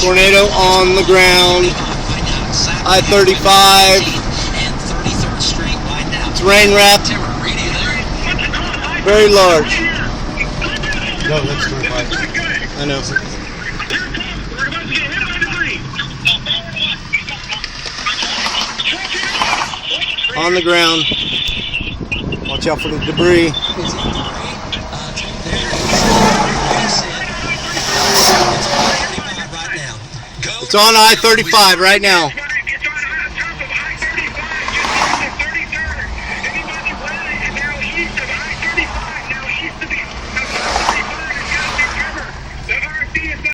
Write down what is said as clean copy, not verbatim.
Tornado on the ground. I35. It's rain wrapped. Very large. No, that's 25. I know. On the ground. Watch out for the debris. It's on I-35 right now.